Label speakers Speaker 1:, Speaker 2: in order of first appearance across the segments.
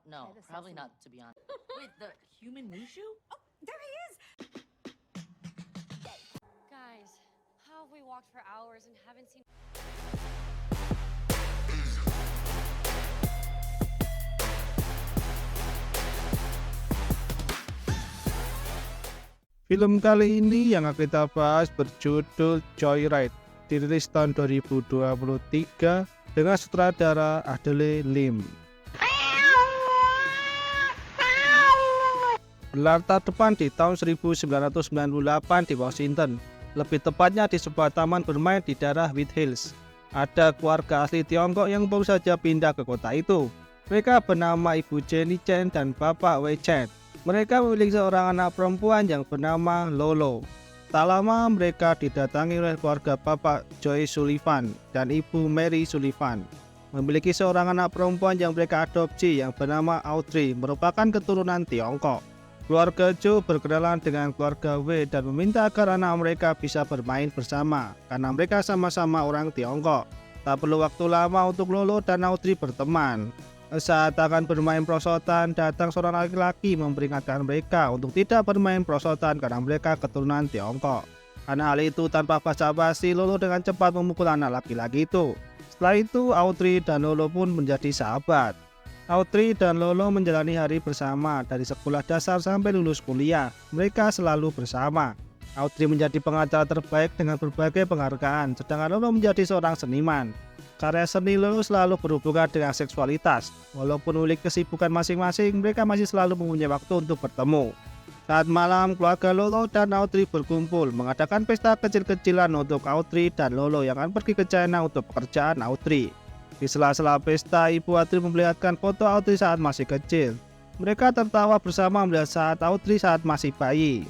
Speaker 1: No,
Speaker 2: the
Speaker 1: probably
Speaker 2: sesame.
Speaker 1: not, to be honest. Wait, the human Mushu?
Speaker 2: There he is!
Speaker 3: Guys, how have we walked for hours and haven't seen...
Speaker 4: Film kali ini yang akan kita bahas berjudul Joyride, dirilis tahun 2023 dengan sutradara Adele Lim. Berlatar depan di tahun 1998 di Washington, lebih tepatnya di sebuah taman bermain di daerah White Hills. Ada keluarga asli Tiongkok yang baru saja pindah ke kota itu. Mereka bernama Ibu Jenny Chen dan Bapak Wei Chen. Mereka memiliki seorang anak perempuan yang bernama Lolo. Tak lama mereka didatangi oleh keluarga Bapak Joy Sullivan dan Ibu Mary Sullivan. Memiliki seorang anak perempuan yang mereka adopsi yang bernama Audrey, merupakan keturunan Tiongkok. Keluarga Joe berkenalan dengan keluarga Wei dan meminta agar anak mereka bisa bermain bersama karena mereka sama-sama orang Tiongkok. Tak perlu waktu lama untuk Lolo dan Audrey berteman. Saat akan bermain perosotan, datang seorang laki-laki memperingatkan mereka untuk tidak bermain perosotan karena mereka keturunan Tiongkok. Karena hal itu, tanpa basa-basi, Lolo dengan cepat memukul anak laki-laki itu. Setelah itu, Audrey dan Lolo pun menjadi sahabat. Audrey dan Lolo menjalani hari bersama dari sekolah dasar sampai lulus kuliah. Mereka selalu bersama. Audrey menjadi pengacara terbaik dengan berbagai penghargaan, sedangkan Lolo menjadi seorang seniman. Karya seni Lolo selalu berhubungan dengan seksualitas. Walaupun memiliki kesibukan masing-masing, mereka masih selalu mempunyai waktu untuk bertemu. Saat malam, keluarga Lolo dan Audrey berkumpul, mengadakan pesta kecil-kecilan untuk Audrey dan Lolo yang akan pergi ke China untuk pekerjaan Audrey. Di sela-sela pesta, Ibu Audrey memperlihatkan foto Audrey saat masih kecil. Mereka tertawa bersama melihat saat Audrey saat masih bayi.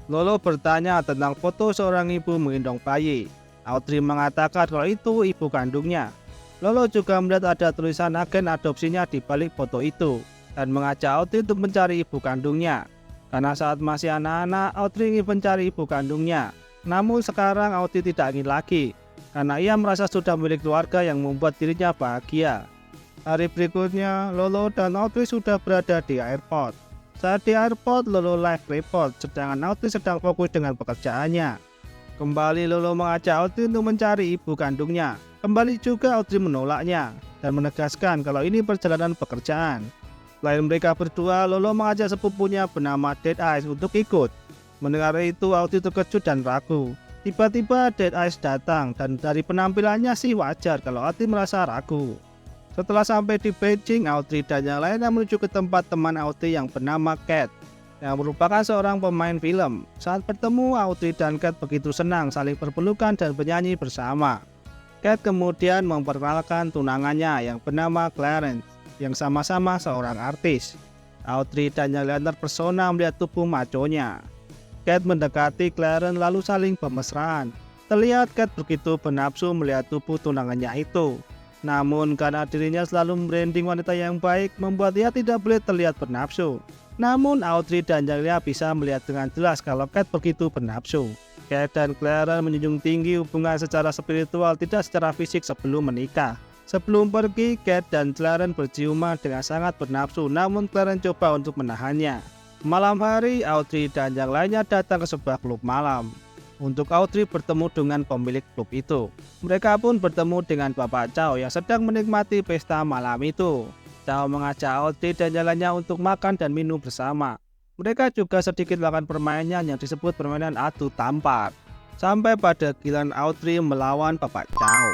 Speaker 4: Lolo bertanya tentang foto seorang ibu menggendong bayi. Audrey mengatakan kalau itu ibu kandungnya. Lolo juga melihat ada tulisan agen adopsinya di balik foto itu dan mengajak Audrey untuk mencari ibu kandungnya. Karena saat masih anak-anak, Audrey ingin mencari ibu kandungnya. Namun sekarang Audrey tidak ingin lagi karena ia merasa sudah memiliki keluarga yang membuat dirinya bahagia. Hari berikutnya, Lolo dan Audrey sudah berada di airport. Saat di airport, Lolo live report, sedangkan Audrey sedang fokus dengan pekerjaannya. Kembali Lolo mengajak Audrey untuk mencari ibu kandungnya. Kembali juga Audrey menolaknya dan menegaskan kalau ini perjalanan pekerjaan. Selain mereka berdua, Lolo mengajak sepupunya bernama Dead Eyes untuk ikut. Mendengar itu, Audrey terkejut dan ragu. Tiba-tiba Dead Eyes datang dan dari penampilannya sih wajar kalau Audrey merasa ragu. Setelah sampai di Beijing, Audrey dan yang lainnya menuju ke tempat teman Audrey yang bernama Cat, yang merupakan seorang pemain film. Saat bertemu, Audrey dan Cat begitu senang saling berpelukan dan bernyanyi bersama. Cat kemudian memperkenalkan tunangannya yang bernama Clarence, yang sama-sama seorang artis. Audrey dan yang lain terpesona melihat tubuh maconya. Cat mendekati Clarence lalu saling bermesraan. Terlihat Cat begitu bernafsu melihat tubuh tunangannya itu. Namun karena dirinya selalu membranding wanita yang baik, membuat ia tidak boleh terlihat bernafsu. Namun Audrey dan yang lainnya bisa melihat dengan jelas kalau Cat begitu bernafsu. Cat dan Clarence menjunjung tinggi hubungan secara spiritual, tidak secara fisik sebelum menikah. Sebelum pergi, Cat dan Clarence berciuman dengan sangat bernafsu, namun Clarence coba untuk menahannya. Malam hari, Audrey dan yang lainnya datang ke sebuah klub malam. Untuk Audrey bertemu dengan pemilik klub itu. Mereka pun bertemu dengan Bapak Chow yang sedang menikmati pesta malam itu. Chow mengajak Audrey dan yang lainnya untuk makan dan minum bersama. Mereka juga sedikit melakukan permainan yang disebut permainan adu tampar. Sampai pada giliran Audrey melawan Bapak Chow.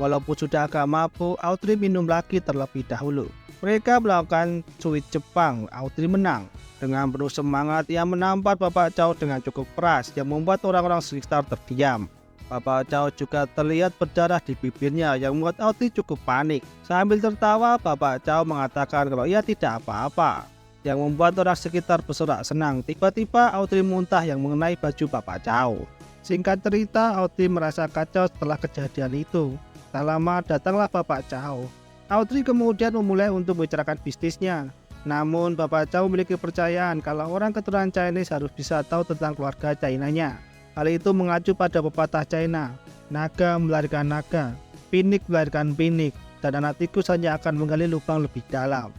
Speaker 4: Walaupun sudah agak mabuk, Audrey minum lagi terlebih dahulu. Mereka melakukan suit Jepang. Audrey menang. Dengan penuh semangat, ia menampar Bapak Chow dengan cukup keras yang membuat orang-orang sekitar terdiam. Bapak Chow juga terlihat berdarah di bibirnya yang membuat Audrey cukup panik. Sambil tertawa, Bapak Chow mengatakan kalau ia tidak apa-apa, yang membuat orang sekitar bersorak senang. Tiba-tiba Audrey muntah yang mengenai baju Bapak Chow. Singkat cerita, Audrey merasa kacau setelah kejadian itu. Tak lama datanglah Bapak Chow. Audrey kemudian memulai untuk membicarakan bisnisnya. Namun Bapak Chow memiliki kepercayaan kalau orang keturunan Chinese harus bisa tahu tentang keluarga China-nya. Hal itu mengacu pada pepatah China, naga melahirkan naga, pinik melahirkan pinik, dan anak tikus hanya akan menggali lubang lebih dalam.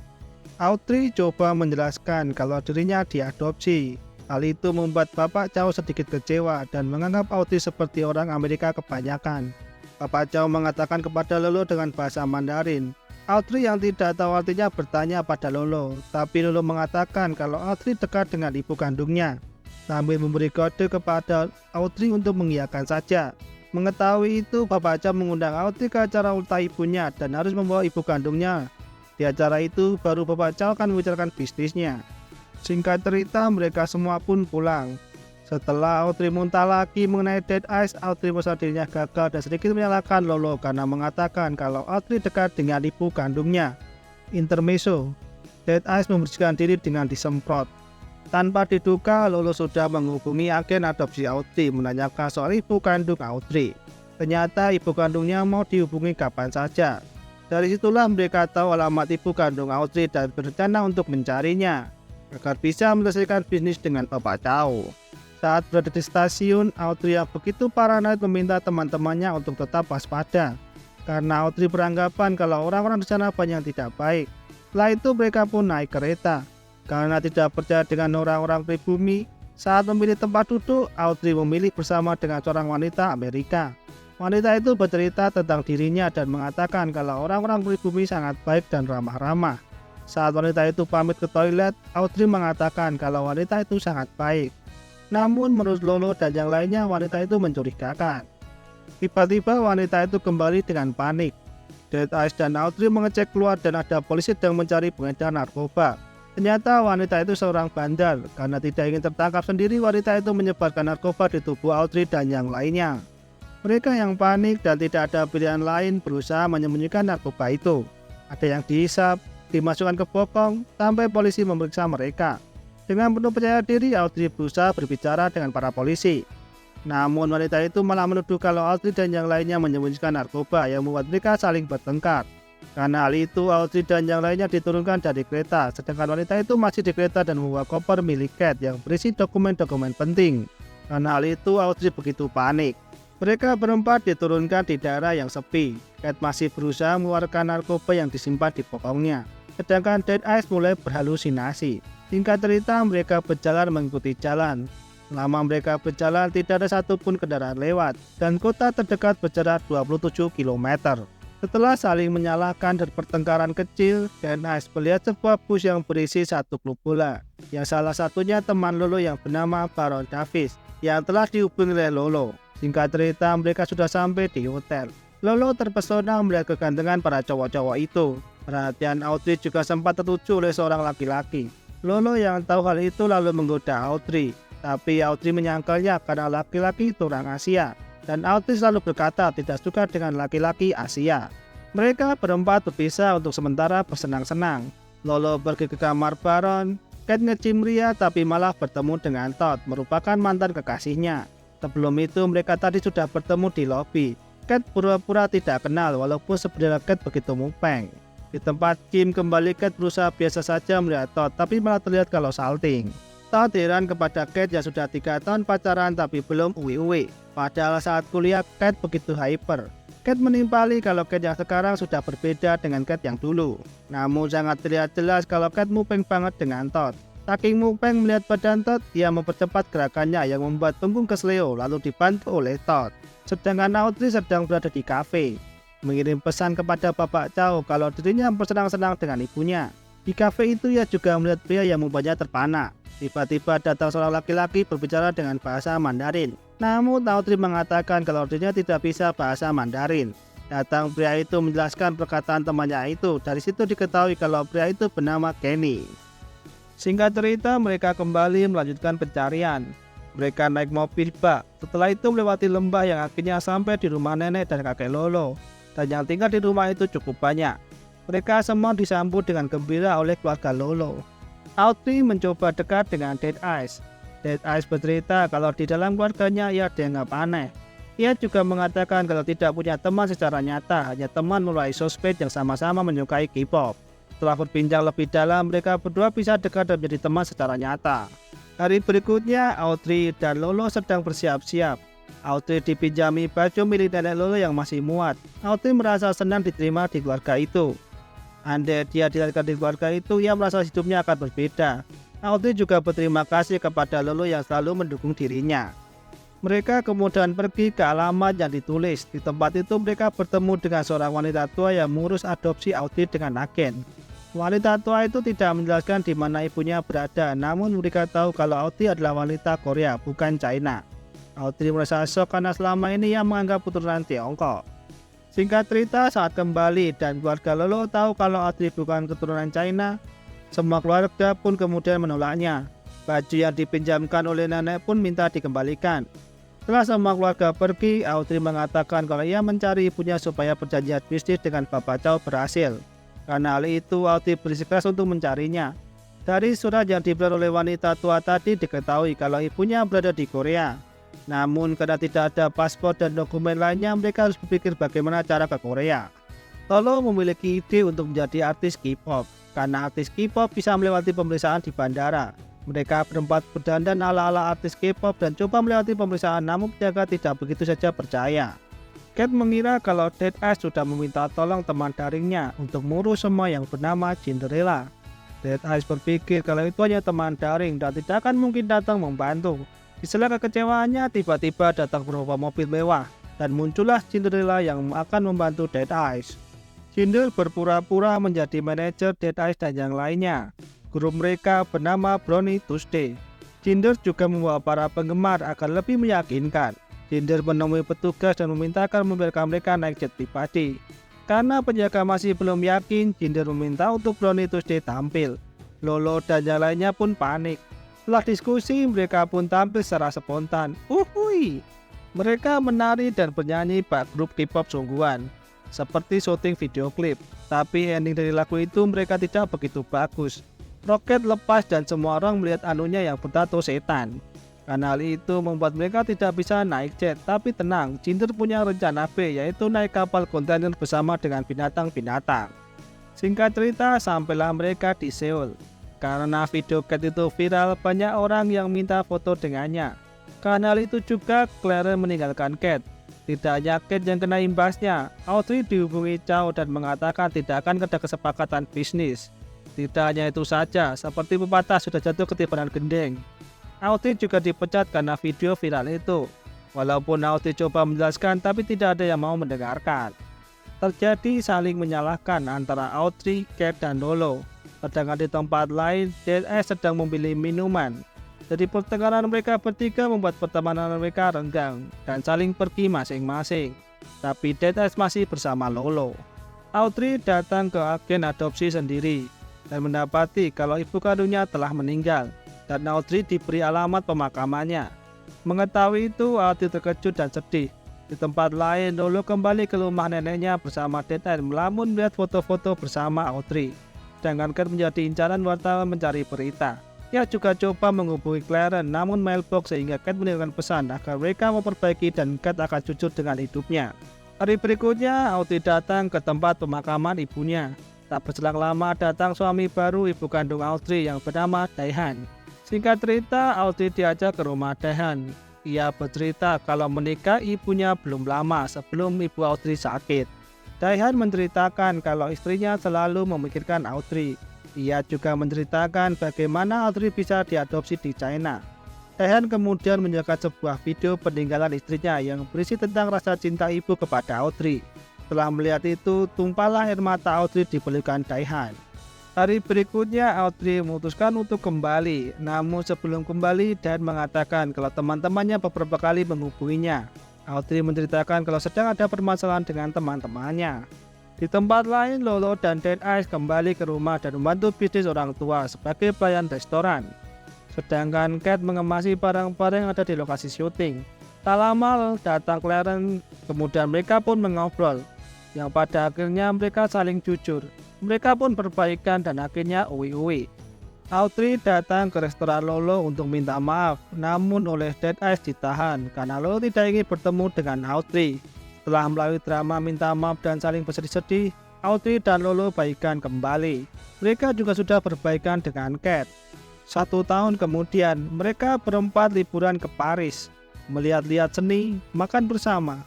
Speaker 4: Audrey coba menjelaskan kalau dirinya diadopsi. Hal itu membuat Bapak Chow sedikit kecewa dan menganggap Audrey seperti orang Amerika kebanyakan. Bapak Chow mengatakan kepada Lolo dengan bahasa Mandarin. Audrey yang tidak tahu artinya bertanya pada Lolo, tapi Lolo mengatakan kalau Audrey dekat dengan ibu kandungnya, sambil memberi kode kepada Audrey untuk mengiyakan saja. Mengetahui itu, Bapak Chow mengundang Audrey ke acara ultah ibunya dan harus membawa ibu kandungnya. Di acara itu, baru Bapak Chow akan membicarakan bisnisnya. Singkat cerita, mereka semua pun pulang. Setelah Audrey muntah lagi mengenai Dead Eyes, Audrey merasa dirinya gagal dan sedikit menyalahkan Lolo karena mengatakan kalau Audrey dekat dengan ibu kandungnya. Intermezzo, Dead Eyes membersihkan diri dengan disemprot. Tanpa diduga, Lolo sudah menghubungi agen adopsi Audrey menanyakan soal ibu kandung Audrey. Ternyata ibu kandungnya mau dihubungi kapan saja. Dari situlah mereka tahu alamat ibu kandung Audrey dan berencana untuk mencarinya agar bisa menyelesaikan bisnis dengan Bapak Chow. Saat berada di stasiun, Audrey yang begitu paranoid meminta teman-temannya untuk tetap waspada karena Audrey beranggapan kalau orang-orang di sana banyak yang tidak baik. Setelah itu mereka pun naik kereta. Karena tidak percaya dengan orang-orang pribumi, saat memilih tempat duduk, Audrey memilih bersama dengan seorang wanita Amerika. Wanita itu bercerita tentang dirinya dan mengatakan kalau orang-orang pribumi sangat baik dan ramah-ramah. Saat wanita itu pamit ke toilet, Audrey mengatakan kalau wanita itu sangat baik. Namun menurut Lolo dan yang lainnya, wanita itu mencurigakan. Tiba-tiba wanita itu kembali dengan panik. Dead Eyes dan Audrey mengecek keluar dan ada polisi yang mencari pengedar narkoba. Ternyata wanita itu seorang bandar. Karena tidak ingin tertangkap sendiri, wanita itu menyebarkan narkoba di tubuh Audrey dan yang lainnya. Mereka yang panik dan tidak ada pilihan lain berusaha menyembunyikan narkoba itu. Ada yang dihisap, dimasukkan ke bokong, sampai polisi memeriksa mereka. Dengan penuh percaya diri, Audrey berusaha berbicara dengan para polisi. Namun wanita itu malah menuduh kalau Audrey dan yang lainnya menyembunyikan narkoba yang membuat mereka saling bertengkar. Karena hal itu, Audrey dan yang lainnya diturunkan dari kereta, sedangkan wanita itu masih di kereta dan membawa koper milik Cat yang berisi dokumen-dokumen penting. Karena hal itu, Audrey begitu panik. Mereka berempat diturunkan di daerah yang sepi. Cat masih berusaha mengeluarkan narkoba yang disimpan di bokongnya, sedangkan Dead Eyes mulai berhalusinasi. Singkat cerita, mereka berjalan mengikuti jalan. Selama mereka berjalan, tidak ada satupun kendaraan lewat, dan kota terdekat berjarak 27 km. Setelah saling menyalahkan dan pertengkaran kecil, Dead Eyes melihat sebuah bus yang berisi satu klub bola, yang salah satunya teman Lolo yang bernama Baron Davis, yang telah dihubungi oleh Lolo. Singkat cerita, mereka sudah sampai di hotel. Lolo terpesona melihat kegantengan para cowok-cowok itu. Perhatian Audrey juga sempat tertuju oleh seorang laki-laki. Lolo yang tahu hal itu lalu menggoda Audrey. Tapi Audrey menyangkalnya karena laki-laki itu orang Asia. Dan Audrey selalu berkata tidak suka dengan laki-laki Asia. Mereka berempat berpisah untuk sementara bersenang-senang. Lolo pergi ke kamar Baron. Cat ngecium Ria tapi malah bertemu dengan Todd, merupakan mantan kekasihnya. Sebelum itu mereka tadi sudah bertemu di lobi. Cat pura-pura tidak kenal walaupun sebenarnya Cat begitu mupeng. Di tempat Kim kembali, Cat berusaha biasa saja melihat Todd tapi malah terlihat kalau salting. Todd heran kepada Cat yang sudah 3 tahun pacaran tapi belum uwi-uwi. Padahal saat kuliah Cat begitu hyper. Cat menimpali kalau Cat yang sekarang sudah berbeda dengan Cat yang dulu. Namun sangat terlihat jelas kalau Cat mupeng banget dengan Todd. Saking mupeng melihat badan Todd, ia mempercepat gerakannya yang membuat punggung kesleo lalu dibantu oleh Todd. Sedangkan Audrey sedang berada di kafe, mengirim pesan kepada Bapak Chow kalau dirinya bersenang-senang dengan ibunya. Di kafe itu ia juga melihat pria yang membuatnya terpana. Tiba-tiba datang seorang laki-laki berbicara dengan bahasa Mandarin. Namun Audrey mengatakan kalau dirinya tidak bisa bahasa Mandarin. Datang pria itu menjelaskan perkataan temannya itu. Dari situ diketahui kalau pria itu bernama Kenny. Singkat cerita, mereka kembali melanjutkan pencarian. Mereka naik mobil bak. Setelah itu melewati lembah yang akhirnya sampai di rumah nenek dan kakek Lolo. Dan yang tinggal di rumah itu cukup banyak. Mereka semua disambut dengan gembira oleh keluarga Lolo. Audrey mencoba dekat dengan Dead Eyes. Dead Eyes bercerita kalau di dalam keluarganya ia dianggap aneh. Ia juga mengatakan kalau tidak punya teman secara nyata, hanya teman melalui sosmed yang sama-sama menyukai K-pop. Setelah berbincang lebih dalam, mereka berdua bisa dekat dan menjadi teman secara nyata. Hari berikutnya, Audrey dan Lolo sedang bersiap-siap. Audrey dipinjami baju milik nenek Lolo yang masih muat. Audrey merasa senang diterima di keluarga itu. Andai dia dilahirkan di keluarga itu, ia merasa hidupnya akan berbeda. Audrey juga berterima kasih kepada Lolo yang selalu mendukung dirinya. Mereka kemudian pergi ke alamat yang ditulis. Di tempat itu mereka bertemu dengan seorang wanita tua yang mengurus adopsi Audrey dengan agen. Wanita tua itu tidak menjelaskan di mana ibunya berada, namun mereka tahu kalau Audrey adalah wanita Korea, bukan China. Audrey merasa shock karena selama ini ia menganggap keturunan Tiongkok. Singkat cerita, saat kembali dan keluarga Lolo tahu kalau Audrey bukan keturunan China, semua keluarga pun kemudian menolaknya. Baju yang dipinjamkan oleh nenek pun minta dikembalikan. Setelah semua keluarga pergi, Audrey mengatakan kalau ia mencari ibunya supaya perjanjian bisnis dengan Bapak Chow berhasil. Karena hal itu, Audrey bersikeras untuk mencarinya. Dari surat yang diberi oleh wanita tua tadi diketahui kalau ibunya berada di Korea. Namun karena tidak ada paspor dan dokumen lainnya, mereka harus berpikir bagaimana cara ke Korea. Lolo memiliki ide untuk menjadi artis K-pop, karena artis K-pop bisa melewati pemeriksaan di bandara. Mereka berempat berdandan ala-ala artis K-pop dan coba melewati pemeriksaan, namun penjaga tidak begitu saja percaya. Kate mengira kalau Dead Eyes sudah meminta tolong teman daringnya untuk mengurus semua yang bernama Cinderella. Dead Eyes berpikir kalau itu hanya teman daring dan tidak akan mungkin datang membantu. Di sela kekecewaannya, tiba-tiba datang beberapa mobil mewah dan muncullah Cinderella yang akan membantu Dead Eyes. Cinder berpura-pura menjadi manajer Dead Eyes dan yang lainnya. Grup mereka bernama Brownie Tuesday. Cinder juga membawa para penggemar agar lebih meyakinkan. Cinder menemui petugas dan memintakan membiarkan mereka naik jet pribadi. Karena penjaga masih belum yakin, Cinder meminta untuk Brownie Tuesday tampil. Lolo dan yang lainnya pun panik. Setelah diskusi, mereka pun tampil secara spontan. Uhuy! Mereka menari dan bernyanyi bak grup K-pop sungguhan, seperti syuting video klip. Tapi ending dari lagu itu mereka tidak begitu bagus. Roket lepas dan semua orang melihat anunya yang bertato setan. Karena hal itu membuat mereka tidak bisa naik jet. Tapi tenang, Cinder punya rencana B, yaitu naik kapal kontainer bersama dengan binatang-binatang. Singkat cerita, sampailah mereka di Seoul. Karena video Kate itu viral, banyak orang yang minta foto dengannya. Karena hal itu juga, Clarence meninggalkan Kate. Tidak hanya Kate yang kena imbasnya, Audrey dihubungi Chow dan mengatakan tidak akan ada kesepakatan bisnis. Tidak hanya itu saja, seperti pepatah sudah jatuh ketibaran gendeng. Audrey juga dipecat karena video viral itu. Walaupun Audrey coba menjelaskan, tapi tidak ada yang mau mendengarkan. Terjadi saling menyalahkan antara Audrey, Kate, dan Lolo. Sedangkan di tempat lain, Dead Eyes sedang memilih minuman. Jadi pertengkaran mereka bertiga membuat pertemanan mereka renggang dan saling pergi masing-masing. Tapi Dead Eyes masih bersama Lolo. Audrey datang ke agen adopsi sendiri dan mendapati kalau ibu kandungnya telah meninggal. Dan Audrey diberi alamat pemakamannya. Mengetahui itu, Audrey terkejut dan sedih. Di tempat lain, Lolo kembali ke rumah neneknya bersama Dead Eyes melamun melihat foto-foto bersama Audrey. Sedangkan Kate menjadi incaran wartawan mencari berita. Ia juga coba menghubungi Clarence, namun mailbox sehingga Kate meninggalkan pesan agar mereka memperbaiki dan Kate akan jujur dengan hidupnya. Hari berikutnya, Audrey datang ke tempat pemakaman ibunya. Tak berselang lama datang suami baru ibu kandung Audrey yang bernama Daehan. Singkat cerita, Audrey diajak ke rumah Daehan. Ia bercerita kalau menikah ibunya belum lama sebelum ibu Audrey sakit. Daehan menceritakan kalau istrinya selalu memikirkan Audrey. Ia juga menceritakan bagaimana Audrey bisa diadopsi di China. Daehan kemudian menunjukkan sebuah video peninggalan istrinya yang berisi tentang rasa cinta ibu kepada Audrey. Setelah melihat itu, tumpahlah air mata Audrey di pelukan Daehan. Hari berikutnya, Audrey memutuskan untuk kembali. Namun sebelum kembali, Dan mengatakan kalau teman-temannya beberapa kali menghubunginya. Audrey menceritakan kalau sedang ada permasalahan dengan teman-temannya. Di tempat lain, Lolo dan Dead Eyes kembali ke rumah dan membantu bisnis orang tua sebagai pelayan restoran. Sedangkan Kate mengemasi barang-barang yang ada di lokasi syuting. Tak lama datang Clarence, kemudian mereka pun mengobrol. Yang pada akhirnya mereka saling jujur. Mereka pun berbaikan dan akhirnya uwi-uwi. Audrey datang ke restoran Lolo untuk minta maaf, namun oleh Dead Eyes ditahan karena Lolo tidak ingin bertemu dengan Audrey. Setelah melalui drama minta maaf dan saling bersedih-sedih, Audrey dan Lolo baikan kembali. Mereka juga sudah berbaikan dengan Kate. 1 tahun kemudian, mereka berempat liburan ke Paris, melihat-lihat seni, makan bersama,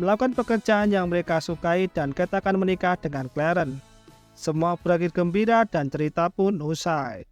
Speaker 4: melakukan pekerjaan yang mereka sukai, dan Kate akan menikah dengan Clarence. Semua berakhir gembira dan cerita pun usai.